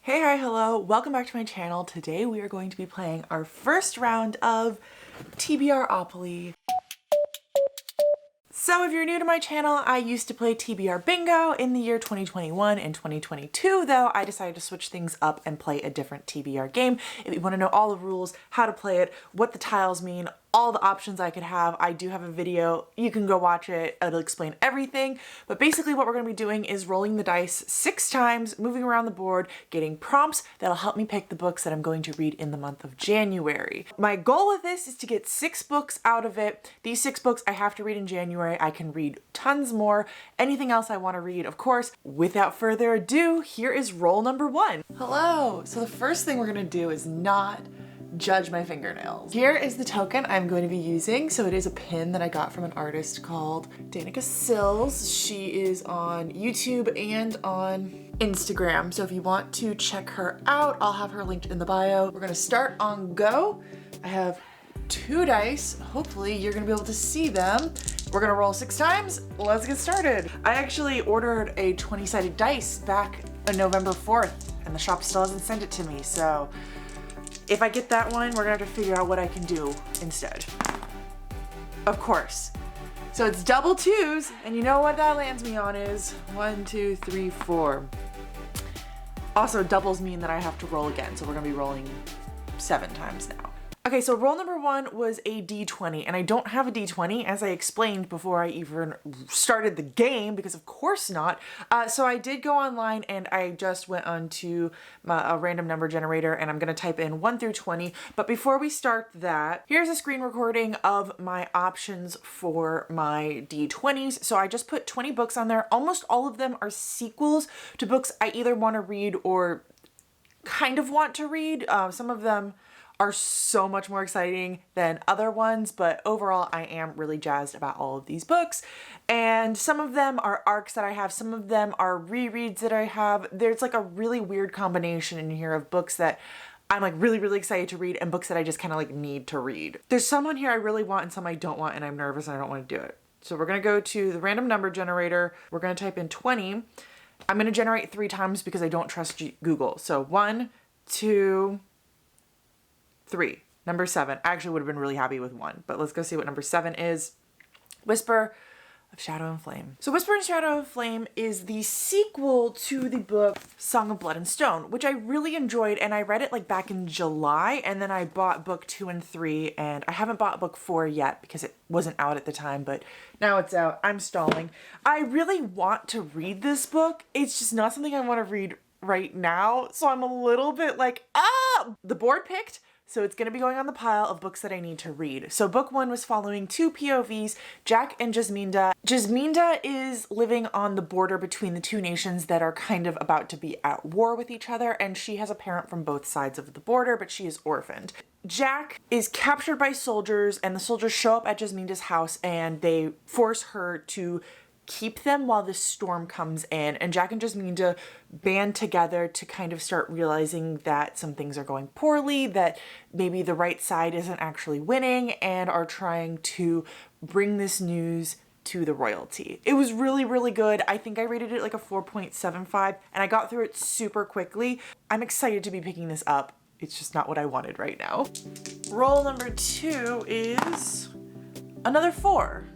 Hey, hi, hello, welcome back to my channel. Today we are going to be playing our first round of TBROPOLY. So if you're new to my channel, I used to play TBR Bingo in the year 2021 and 2022, though I decided to switch things up and play a different TBR game. If you want to know all the rules, how to play it, what the tiles mean, all the options I could have, I do have a video. You can go watch it. It'll explain everything. But basically what we're going to be doing is rolling the dice 6 times, moving around the board, getting prompts that'll help me pick the books that I'm going to read in the month of January. My goal with this is to get 6 books out of it. These 6 books I have to read in January. I can read tons more. Anything else I want to read, of course. Without further ado, here is roll number 1. Hello! So the first thing we're going to do is not judge my fingernails. Here is the token I'm going to be using. So it is a pin that I got from an artist called Danica Sills. She is on YouTube and on Instagram. So if you want to check her out, I'll have her linked in the bio. We're gonna start on go. I have 2 dice. Hopefully you're gonna be able to see them. We're gonna roll 6 times. Let's get started. I actually ordered a 20-sided dice back on November 4th and the shop still hasn't sent it to me. So if I get that one, we're gonna have to figure out what I can do instead. Of course. So it's double 2s, and you know what that lands me on is 1, 2, 3, 4. Also, doubles mean that I have to roll again, so we're gonna be rolling 7 times now. Okay, so roll number 1 was a D20, and I don't have a D20, as I explained before I even started the game, because of course not. So I did go online and I just went onto a random number generator and I'm gonna type in 1 through 20. But before we start that, here's a screen recording of my options for my D20s. So I just put 20 books on there. Almost all of them are sequels to books I either wanna read or kind of want to read. Some of them are so much more exciting than other ones, but overall I am really jazzed about all of these books. And some of them are arcs that I have, some of them are rereads that I have. There's like a really weird combination in here of books that I'm like really excited to read and books that I just kind of like need to read. There's some on here I really want and some I don't want and I'm nervous and I don't want to do it. So we're gonna go to the random number generator. We're gonna type in 20. I'm gonna generate 3 times because I don't trust Google. So 1, 2, 3. Number 7. I actually would have been really happy with 1, but let's go see what number 7 is. Whisper of Shadow and Flame. So Whisper and Shadow and Flame is the sequel to the book Song of Blood and Stone, which I really enjoyed, and I read it like back in July, and then I bought book 2 and 3, and I haven't bought book 4 yet because it wasn't out at the time, but now it's out. I'm stalling. I really want to read this book. It's just not something I want to read right now, so I'm a little bit like, the board picked. So it's going to be going on the pile of books that I need to read. So book 1 was following 2 POVs, Jack and Jasminda. Jasminda is living on the border between the 2 nations that are kind of about to be at war with each other, and she has a parent from both sides of the border, but she is orphaned. Jack is captured by soldiers, and the soldiers show up at Jasminda's house and they force her to keep them while this storm comes in, and Jack and Jasminda band together to kind of start realizing that some things are going poorly, that maybe the right side isn't actually winning, and are trying to bring this news to the royalty. It was really good. I think I rated it like a 4.75 and I got through it super quickly. I'm excited to be picking this up. It's just not what I wanted right now. Roll number 2 is another 4.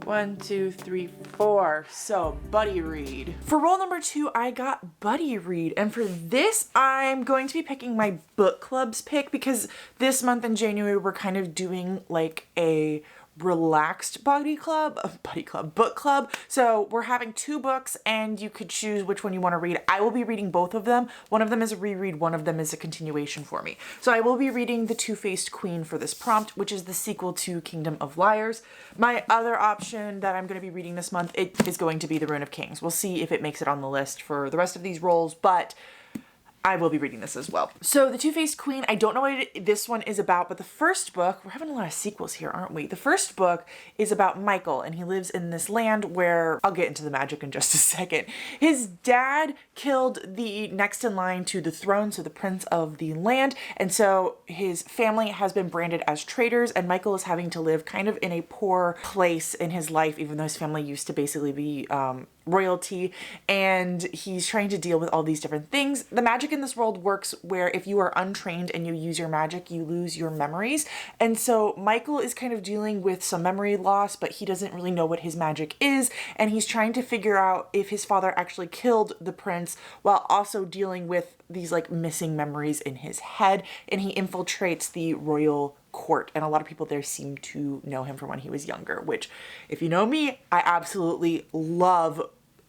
1, 2, 3, 4. So buddy read. For roll number 2, I got buddy read. And for this, I'm going to be picking my book club's pick because this month in January, we're kind of doing like a relaxed book club. So we're having 2 books and you could choose which one you want to read. I will be reading both of them. One of them is a reread, one of them is a continuation for me. So I will be reading The Two-Faced Queen for this prompt, which is the sequel to Kingdom of Liars. My other option that I'm going to be reading this month, it is going to be The Rune of Kings. We'll see if it makes it on the list for the rest of these rolls, but I will be reading this as well. So The Two-Faced Queen, I don't know what this one is about, but the first book, we're having a lot of sequels here, aren't we? The first book is about Michael, and he lives in this land where, I'll get into the magic in just a second. His dad killed the next in line to the throne, so the prince of the land, and so his family has been branded as traitors, and Michael is having to live kind of in a poor place in his life, even though his family used to basically be royalty, and he's trying to deal with all these different things. The magic in this world works where if you are untrained and you use your magic, you lose your memories. And so Michael is kind of dealing with some memory loss, but he doesn't really know what his magic is. And he's trying to figure out if his father actually killed the prince while also dealing with these like missing memories in his head. And he infiltrates the royal court, and a lot of people there seem to know him from when he was younger, which if you know me, I absolutely love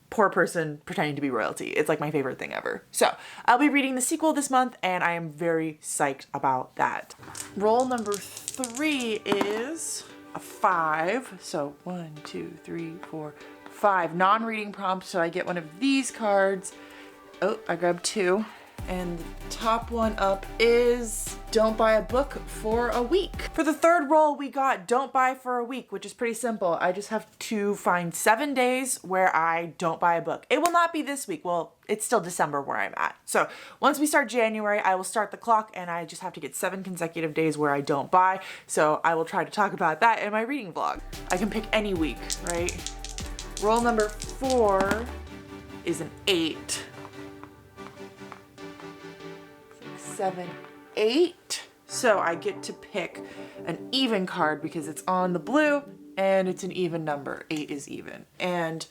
poor person pretending to be royalty. It's like my favorite thing ever. So I'll be reading the sequel this month, and I am very psyched about that. Roll number 3 is a 5. So 1, 2, 3, 4, 5 non-reading prompts. So I get one of these cards. Oh, I grabbed 2. And the top one up is don't buy a book for a week. For the third roll, we got don't buy for a week, which is pretty simple. I just have to find 7 days where I don't buy a book. It will not be this week. Well, it's still December where I'm at. So once we start January, I will start the clock, and I just have to get 7 consecutive days where I don't buy. So I will try to talk about that in my reading vlog. I can pick any week, right? Roll number 4 is an 8. 7, 8. So I get to pick an even card because it's on the blue and it's an even number. 8 is even. And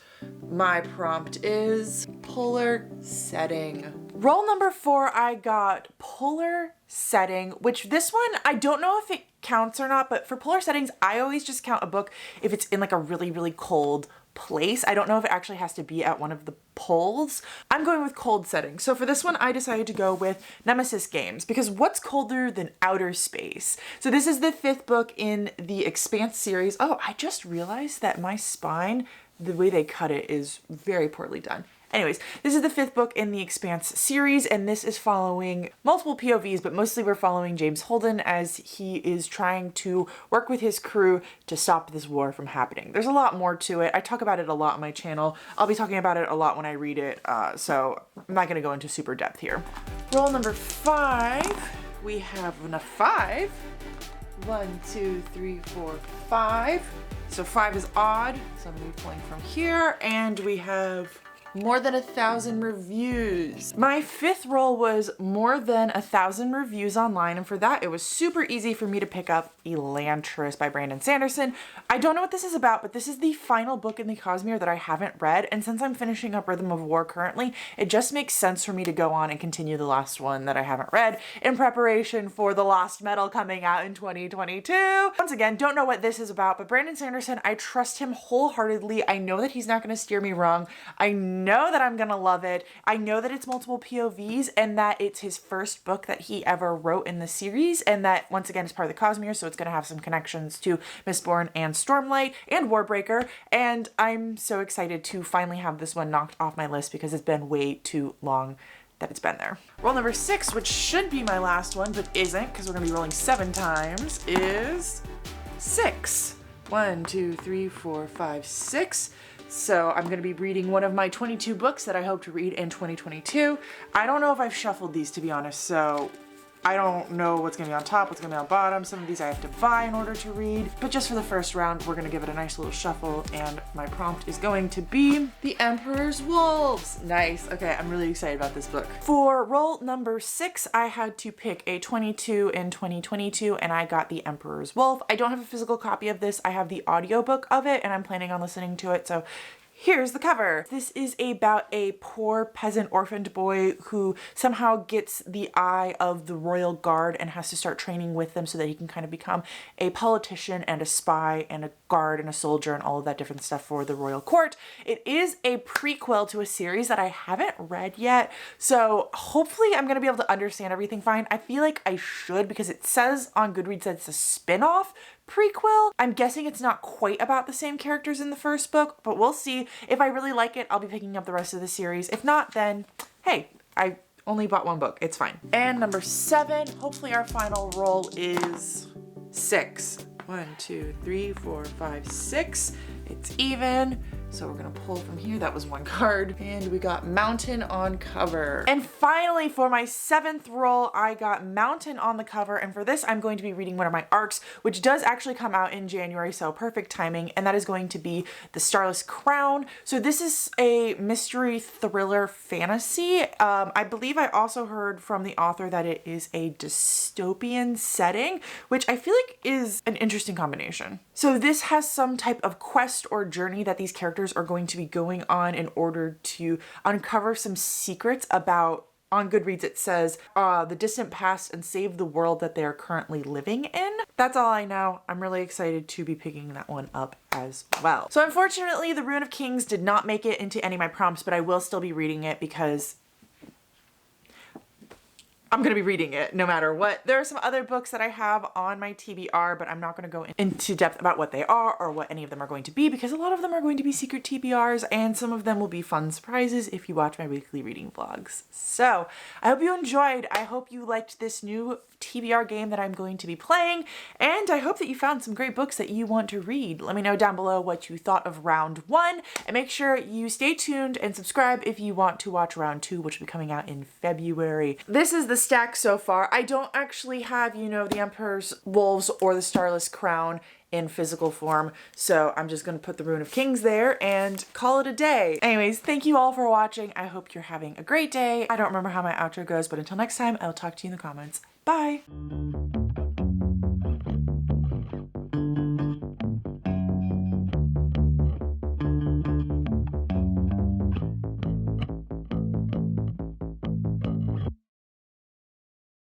my prompt is polar setting. Roll number 4, I got polar setting, which this one, I don't know if it counts or not, but for polar settings, I always just count a book if it's in like a really, really cold place. I don't know if it actually has to be at one of the poles. I'm going with cold setting. So for this one, I decided to go with Nemesis Games, because what's colder than outer space? So this is the 5th book in the Expanse series. Oh, I just realized that my spine, the way they cut it is very poorly done. Anyways, this is the 5th book in the Expanse series, and this is following multiple POVs, but mostly we're following James Holden as he is trying to work with his crew to stop this war from happening. There's a lot more to it. I talk about it a lot on my channel. I'll be talking about it a lot when I read it, so I'm not going to go into super depth here. Roll number 5. We have a 5. 1, 2, 3, 4, 5. So 5 is odd, so I'm going to be pulling from here, and we have more than 1,000 reviews. My 5th roll was more than 1,000 reviews online, and for that it was super easy for me to pick up Elantris by Brandon Sanderson. I don't know what this is about, but this is the final book in the Cosmere that I haven't read, and since I'm finishing up Rhythm of War currently, it just makes sense for me to go on and continue the last one that I haven't read in preparation for The Lost Metal coming out in 2022. Once again, don't know what this is about, but Brandon Sanderson, I trust him wholeheartedly. I know that he's not going to steer me wrong. I know that I'm gonna love it. I know that it's multiple POVs and that it's his first book that he ever wrote in the series, and that once again is part of the Cosmere, so it's gonna have some connections to Mistborn and Stormlight and Warbreaker, and I'm so excited to finally have this one knocked off my list because it's been way too long that it's been there. Roll number 6, which should be my last one but isn't because we're gonna be rolling 7 times, is 6. 1, 2, 3, 4, 5, 6. So I'm going to be reading one of my 22 books that I hope to read in 2022. I don't know if I've shuffled these, to be honest, so I don't know what's going to be on top, what's going to be on bottom. Some of these I have to buy in order to read. But just for the first round, we're going to give it a nice little shuffle, and my prompt is going to be The Emperor's Wolves. Nice. Okay, I'm really excited about this book. For roll number 6, I had to pick a 22 in 2022, and I got The Emperor's Wolf. I don't have a physical copy of this. I have the audiobook of it, and I'm planning on listening to it, so here's the cover. This is about a poor peasant orphaned boy who somehow gets the eye of the royal guard and has to start training with them so that he can kind of become a politician and a spy and a guard and a soldier and all of that different stuff for the royal court. It is a prequel to a series that I haven't read yet, so hopefully I'm gonna be able to understand everything fine. I feel like I should because it says on Goodreads that it's a spin-off prequel. I'm guessing it's not quite about the same characters in the first book, but we'll see. If I really like it, I'll be picking up the rest of the series. If not, then hey, I only bought 1 book. It's fine. And number 7, hopefully our final roll is 6. 1, 2, 3, 4, 5, 6. It's even. So we're gonna pull from here. That was one card. And we got Mountain on cover. And finally, for my 7th roll, I got Mountain on the cover. And for this, I'm going to be reading one of my arcs, which does actually come out in January, so perfect timing. And that is going to be the Starless Crown. So this is a mystery thriller fantasy. I believe I also heard from the author that it is a dystopian setting, which I feel like is an interesting combination. So this has some type of quest or journey that these characters are going to be going on in order to uncover some secrets about, on Goodreads it says, the distant past and save the world that they are currently living in. That's all I know. I'm really excited to be picking that one up as well. So unfortunately, the Rune of Kings did not make it into any of my prompts, but I will still be reading it because I'm gonna be reading it no matter what. There are some other books that I have on my TBR, but I'm not gonna go into depth about what they are or what any of them are going to be, because a lot of them are going to be secret TBRs and some of them will be fun surprises if you watch my weekly reading vlogs. So I hope you enjoyed. I hope you liked this new TBR game that I'm going to be playing, and I hope that you found some great books that you want to read. Let me know down below what you thought of round 1, and make sure you stay tuned and subscribe if you want to watch round 2, which will be coming out in February. This is the stack so far. I don't actually have, you know, the Emperor's Wolves or the Starless Crown in physical form, so I'm just gonna put the Rune of Kings there and call it a day. Anyways, thank you all for watching. I hope you're having a great day. I don't remember how my outro goes, but until next time, I'll talk to you in the comments. Bye!